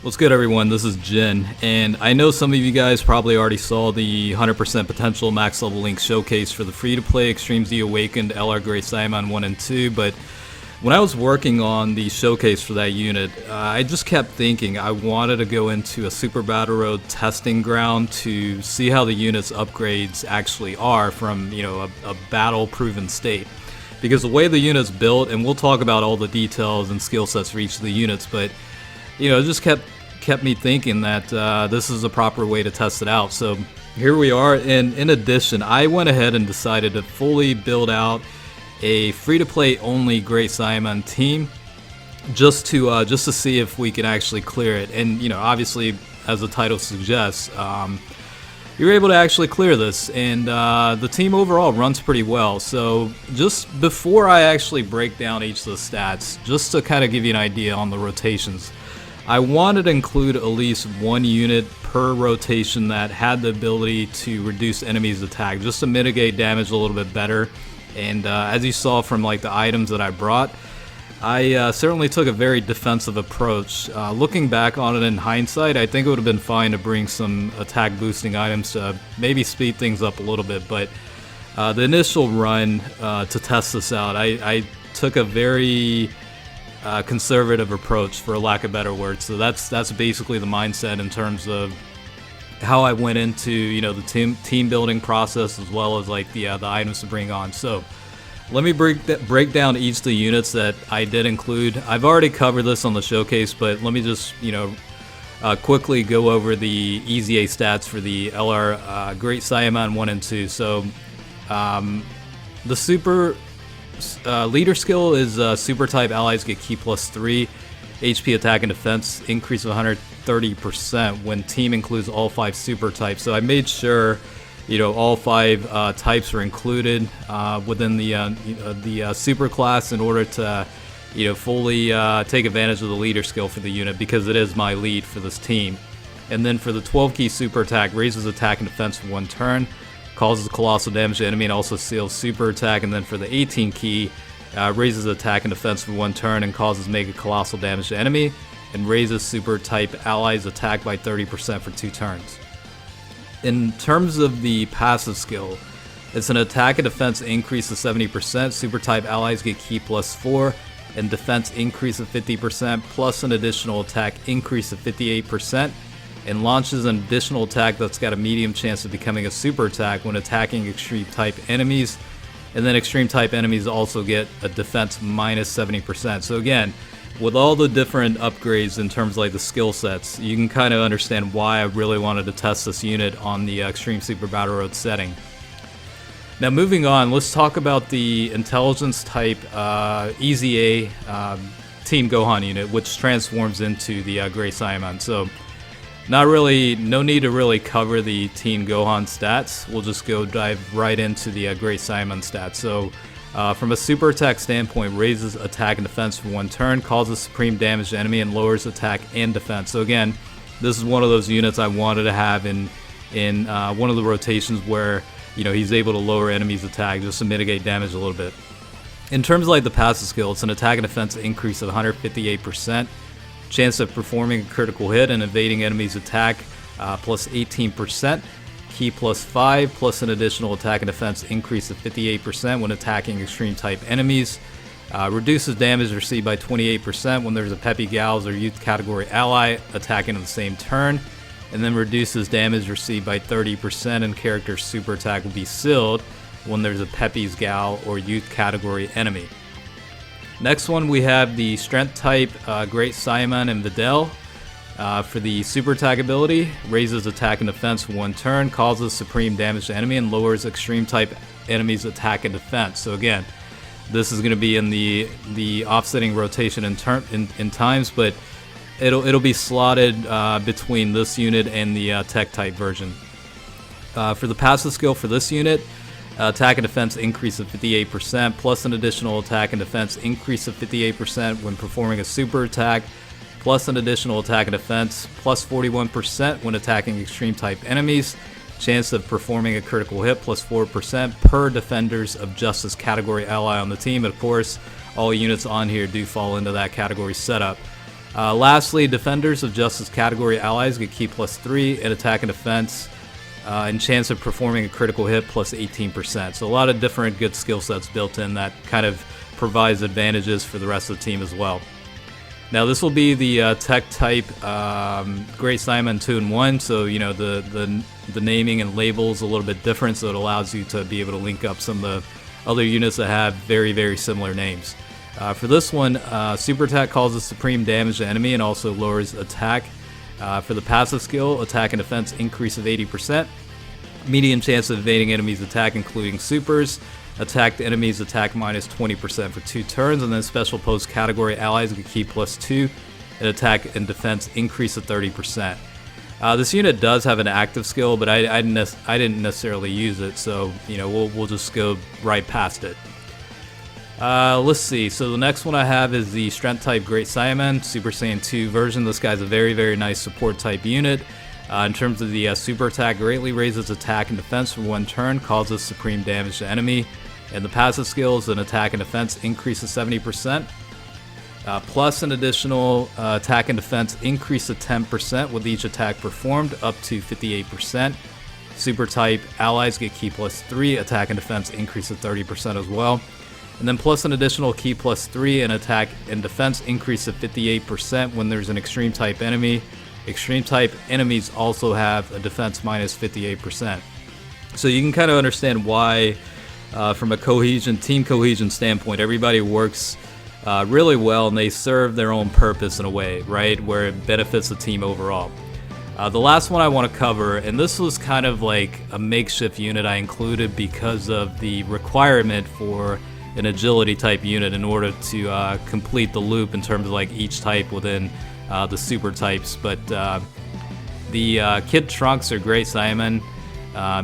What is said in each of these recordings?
What's good, everyone? This is Jin, and I know some of you guys probably already saw the 100% potential max level link showcase for the free-to-play Extreme Z Awakened LR Great Saiyaman 1 and 2, but when I was working on the showcase for that unit, I just kept thinking I wanted to go into a Super Battle Road testing ground to see how the unit's upgrades actually are from, a battle-proven state. Because the way the unit's built, and we'll talk about all the details and skill sets for each of the units, but it just kept me thinking that this is a proper way to test it out. So here we are, and in addition, I went ahead and decided to fully build out a free-to-play only Great Saiyaman team just to see if we can actually clear it. And obviously, as the title suggests, you're able to actually clear this, and the team overall runs pretty well. So just before I actually break down each of the stats, just to kind of give you an idea on the rotations, I wanted to include at least one unit per rotation that had the ability to reduce enemies' attack, just to mitigate damage a little bit better. And as you saw from the items that I brought, I certainly took a very defensive approach. Looking back on it in hindsight, I think it would have been fine to bring some attack boosting items to maybe speed things up a little bit, but the initial run to test this out, I took a very conservative approach, for lack of better words. So that's basically the mindset in terms of how I went into the team building process, as well as the items to bring on. So let me break down each of the units that I did include. I've already covered this on the showcase, but let me just quickly go over the EZA stats for the LR Great Saiyaman 1 and 2. So the super leader skill is super type allies get ki +3 HP attack and defense increase of 130% when team includes all 5 super types. So I made sure all 5 types are included within the super class in order to fully take advantage of the leader skill for the unit, because it is my lead for this team. And then for the 12 key super attack, raises attack and defense for 1 turn, causes colossal damage to enemy, and also seals super attack. And then for the 18 key, raises attack and defense for 1 turn and causes mega colossal damage to enemy, and raises super type allies attack by 30% for 2 turns. In terms of the passive skill, it's an attack and defense increase of 70%, super type allies get ki +4, and defense increase of 50%, plus an additional attack increase of 58%, and launches an additional attack that's got a medium chance of becoming a super attack when attacking extreme type enemies. And then extreme type enemies also get a defense -70%. So again, with all the different upgrades in terms of the skill sets, you can kind of understand why I really wanted to test this unit on the Extreme Super Battle Road setting. Now moving on, let's talk about the intelligence type EZA Team Gohan unit, which transforms into the Great Saiyaman. So no need to really cover the Team Gohan stats. We'll just dive right into the Great Saiyaman stats. So from a super attack standpoint, raises attack and defense for 1 turn, causes supreme damage to enemy, and lowers attack and defense. So again, this is one of those units I wanted to have in one of the rotations where he's able to lower enemies' attack just to mitigate damage a little bit. In terms of the passive skill, it's an attack and defense increase of 158%, chance of performing a critical hit and evading enemies' attack plus 18%. Ki +5, plus an additional attack and defense increase of 58% when attacking extreme type enemies. Reduces damage received by 28% when there's a Peppy Gals or youth category ally attacking on the same turn. And then reduces damage received by 30% and character super attack will be sealed when there's a Peppy's Gal or youth category enemy. Next one, we have the strength type Great Saiyaman and Videl. For the super attack ability, raises attack and defense for 1 turn, causes supreme damage to enemy, and lowers extreme type enemies attack and defense. So again, this is going to be in the offsetting rotation in times, but it'll be slotted between this unit and the tech type version. For the passive skill for this unit, attack and defense increase of 58%, plus an additional attack and defense increase of 58% when performing a super attack, plus an additional attack and defense, plus 41% when attacking extreme type enemies, chance of performing a critical hit plus 4% per Defenders of Justice category ally on the team. And of course, all units on here do fall into that category setup. Lastly, defenders of Justice category allies get ki +3 and attack and defense, and chance of performing a critical hit plus 18%. So a lot of different good skill sets built in that kind of provides advantages for the rest of the team as well. Now this will be the tech type Great Saiyaman 2 in 1, so you know the naming and labels a little bit different, so it allows you to be able to link up some of the other units that have very similar names. For this one, super attack causes supreme damage to enemy and also lowers attack. For the passive skill, attack and defense increase of 80%, medium chance of evading enemies' attack including supers, attacked enemies attack minus 20% for 2 turns, and then special post category allies get ki +2 and attack and defense increase of 30%. This unit does have an active skill, but I didn't necessarily use it, so you know we'll just go right past it. Let's see, so the next one I have is the Strength type Great Saiyaman Super Saiyan 2 version. This guy's a very nice support type unit. In terms of the super attack, greatly raises attack and defense for 1 turn, causes supreme damage to enemy, and the passive skills an attack and defense increase of 70%, plus an additional attack and defense increase of 10% with each attack performed, up to 58%. Super type allies get ki +3, attack and defense increase of 30% as well. And then plus an additional ki +3 and attack and defense increase of 58% when there's an extreme type enemy. Extreme type enemies also have a defense minus 58%. So you can kind of understand why, from a team cohesion standpoint, everybody works really well and they serve their own purpose in a way, right? Where it benefits the team overall. The last one I want to cover, and this was kind of like a makeshift unit I included because of the requirement for an agility type unit in order to complete the loop in terms of like each type within the super types. But the Kid Trunks or Great Saiyaman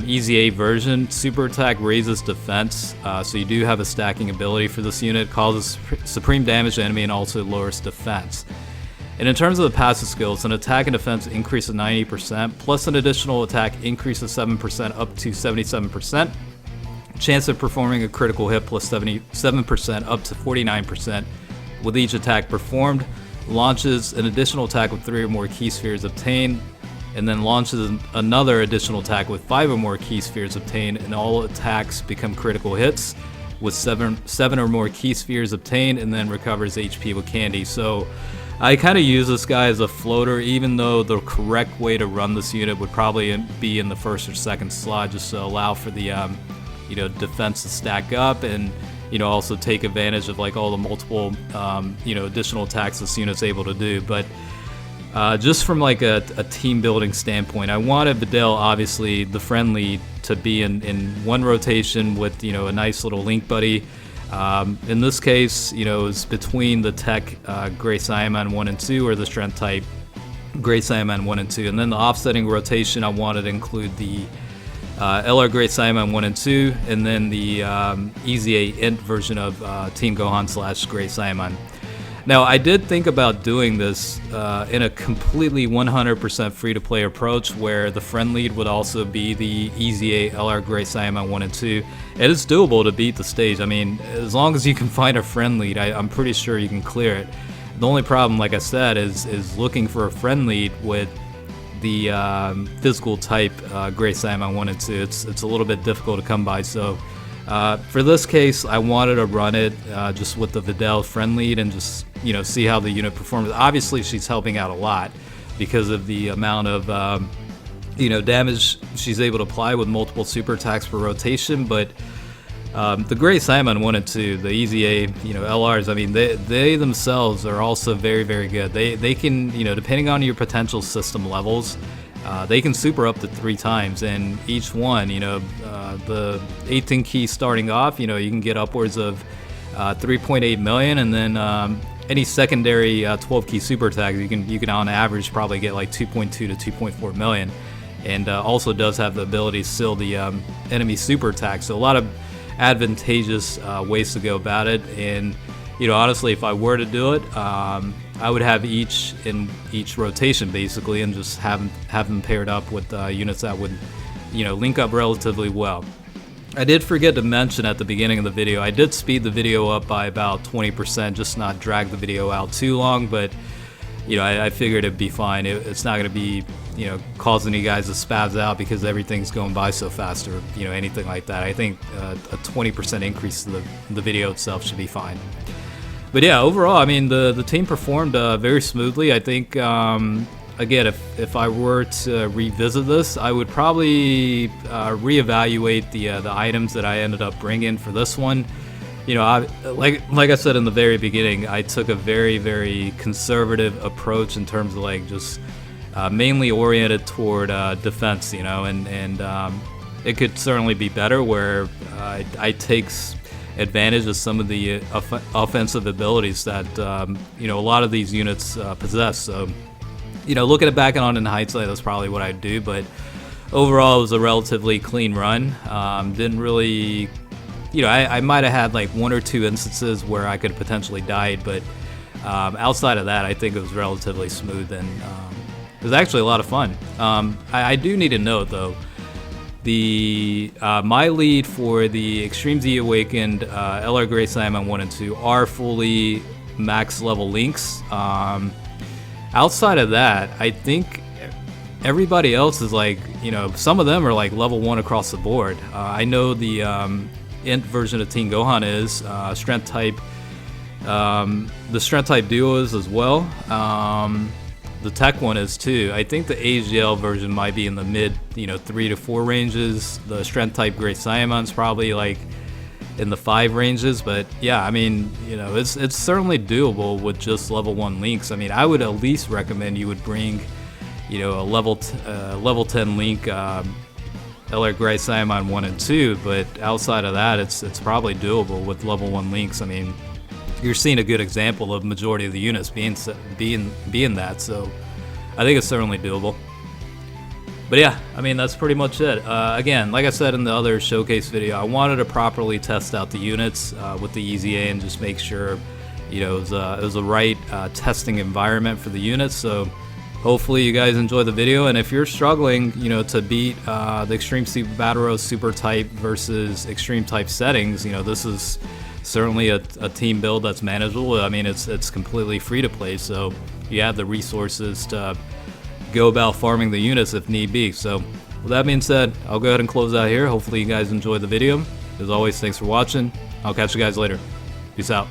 Easy 8 version, super attack raises defense, so you do have a stacking ability for this unit, causes supreme damage to enemy and also lowers defense. And in terms of the passive skills, an attack and defense increase of 90%, plus an additional attack increase of 7% up to 77%. Chance of performing a critical hit plus 77% up to 49% with each attack performed. Launches an additional attack with 3 or more ki spheres obtained, and then launches another additional attack with 5 or more ki spheres obtained, and all attacks become critical hits with 7 or more ki spheres obtained, and then recovers HP with candy. So I kind of use this guy as a floater, even though the correct way to run this unit would probably be in the first or second slot, just to allow for the defense to stack up, and also take advantage of like all the multiple additional attacks this unit's able to do. But just from like a team building standpoint, I wanted Videl, obviously the friend lead, to be in one rotation with a nice little link buddy. In this case, it's between the tech Great Saiyaman 1 and 2 or the strength type Great Saiyaman 1 and 2, and then the offsetting rotation I wanted to include the LR Great Saiyaman 1 and 2, and then the Easy 8 Int version of Team Gohan / Great Saiyaman. Now, I did think about doing this in a completely 100% free-to-play approach, where the friend lead would also be the Easy 8 LR Great Saiyaman 1 and 2. It is doable to beat the stage. I mean, as long as you can find a friend lead, I'm pretty sure you can clear it. The only problem, like I said, is looking for a friend lead with the physical type Great Saiyaman 1 and 2. It's a little bit difficult to come by, so for this case I wanted to run it just with the Videl friend lead and just see how the unit performs. Obviously she's helping out a lot because of the amount of damage she's able to apply with multiple super attacks per rotation, but the Great Saiyaman 1 and 2, the Easy A, LRs, I mean, they themselves are also very good. They can, depending on your potential system levels, they can super up to 3 times, and each one, the 18 key starting off, you can get upwards of 3.8 million, and then any secondary 12 key super attacks, you can on average probably get like 2.2 to 2.4 million, and also does have the ability to seal the enemy super attack. So a lot of advantageous ways to go about it, and honestly, if I were to do it, I would have each in each rotation basically, and just have them paired up with units that would link up relatively well. I did forget to mention at the beginning of the video, I did speed the video up by about 20%, just not drag the video out too long, but I figured it'd be fine. It's not going to be, causing you guys to spaz out because everything's going by so fast or, anything like that. I think a 20% increase to the video itself should be fine. But yeah, overall, I mean, the team performed very smoothly. I think, again, if I were to revisit this, I would probably reevaluate the items that I ended up bringing for this one. Like I said in the very beginning, I took a very, very conservative approach in terms of like just mainly oriented toward defense, and it could certainly be better where I take advantage of some of the offensive abilities that a lot of these units possess. So, looking back on it in hindsight, that's probably what I'd do. But overall, it was a relatively clean run. Didn't really. I might have had like one or two instances where I could have potentially died, but outside of that, I think it was relatively smooth and it was actually a lot of fun. I do need to note though, my lead for the Extreme Z Awakened LR Gray Saiyaman 1 and 2 are fully max level links. Outside of that, I think everybody else is like, some of them are like level 1 across the board. I know the Int version of Teen Gohan is strength type. The strength type duo is as well. The tech one is too. I think the AGL version might be in the mid 3 to 4 ranges. The strength type Gray Saiyaman's probably like in the 5 ranges. But yeah, I mean, it's certainly doable with just level 1 links. I mean, I would at least recommend you would bring a level 10 link LR Gray Saiyaman 1 and 2, but outside of that, it's probably doable with level 1 links. I mean, you're seeing a good example of majority of the units being that, so I think it's certainly doable. But yeah, I mean, that's pretty much it. Again, like I said in the other showcase video, I wanted to properly test out the units with the EZA and just make sure, it was the right testing environment for the units. So hopefully you guys enjoy the video, and if you're struggling, to beat the Extreme Super Battle Road Super Type versus Extreme Type settings, this is certainly a team build that's manageable. I mean, it's completely free to play, so you have the resources to go about farming the units if need be. So with that being said, I'll go ahead and close out here. Hopefully you guys enjoyed the video. As always, thanks for watching. I'll catch you guys later. Peace out.